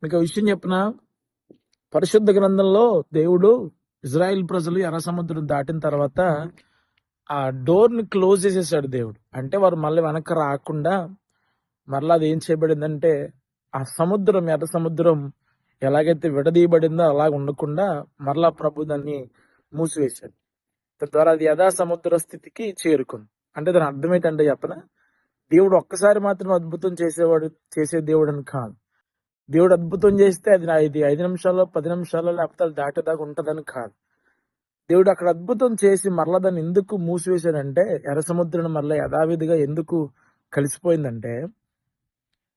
మీకు విషయం చెప్పిన పరిశుద్ధ గ్రంథంలో దేవుడు ఇజ్రాయిల్ ప్రజలు ఎర్ర సముద్రం దాటిన తర్వాత ఆ డోర్ ని క్లోజ్ చేసేసాడు దేవుడు. అంటే వారు మళ్ళీ వెనక్కి రాకుండా మరలా అది ఏం చేయబడిందంటే ఆ సముద్రం, ఎర్ర సముద్రం ఎలాగైతే విడదీయబడిందో అలాగ ఉండకుండా మరలా ప్రభు దాన్ని మూసివేశాడు. తద్వారా అది యథా సముద్ర స్థితికి చేరుకుంది. అంటే దాని అర్థం ఏంటంటే చెప్పనా, దేవుడు ఒక్కసారి మాత్రం అద్భుతం చేసే దేవుడు అని కాదు. దేవుడు అద్భుతం చేస్తే అది 5 నిమిషాల్లో 10 నిమిషాల్లో లేకపోతే అది దాటేదాకా ఉంటదని కాదు. దేవుడు అక్కడ అద్భుతం చేసి మరలా దాన్ని ఎందుకు మూసివేశాడంటే, ఎర్ర సముద్రం మరలా యథావిధిగా ఎందుకు కలిసిపోయిందంటే,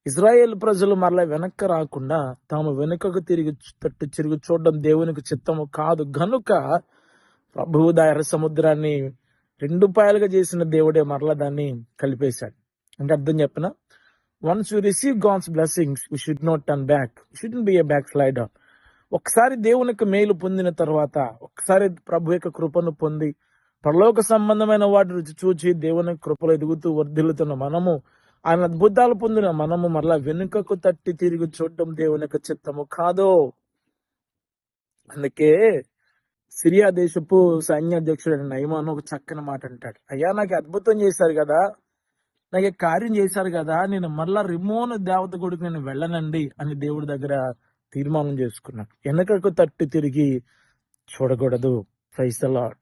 ఇజ్రాయేల్ ప్రజలు మరలా వెనక్కి రాకుండా తాము వెనుకకు తిరిగి చూడడం దేవునికి చిత్తము కాదు గనుక ప్రభువు ఎర్ర సముద్రాన్ని 2 పాయలుగా చేసిన దేవుడే మరలా దాన్ని కలిపేశాడు. అంటే అర్థం చెప్పిన, once you receive God's blessings you should not turn back, you shouldn't be a backslider. ఒకసారి దేవుని యొక్క మేలు పొందిన తర్వాత, ఒకసారి ప్రభు యొక్క కృపను పొంది పరలోక సంబంధమైన వాటి రుచి చూచి దేవుని కృపలో ఎదుగుతూ వర్ధిల్లుతున్న మనము, ఆయన అద్భుతాలు పొందిన మనము మరలా వెనుకకు తట్టి తిరిగి చూడటం దేవుని యొక్క చిత్తము కాదు. అందుకే సిరియా దేశపు సైన్యాధ్యక్షుడు నయమాను ఒక చక్కని మాట అంటాడు, అయ్యా నాకు అద్భుతం చేశారు కదా, నాకు కార్యం చేశారు కదా, నేను మరలా రిమోను దేవత గుడికి నేను వెళ్ళనండి అని దేవుడి దగ్గర తీర్మానం చేసుకున్నాడు. వెనకకు తట్టి తిరిగి చూడకూడదు. Praise the lord.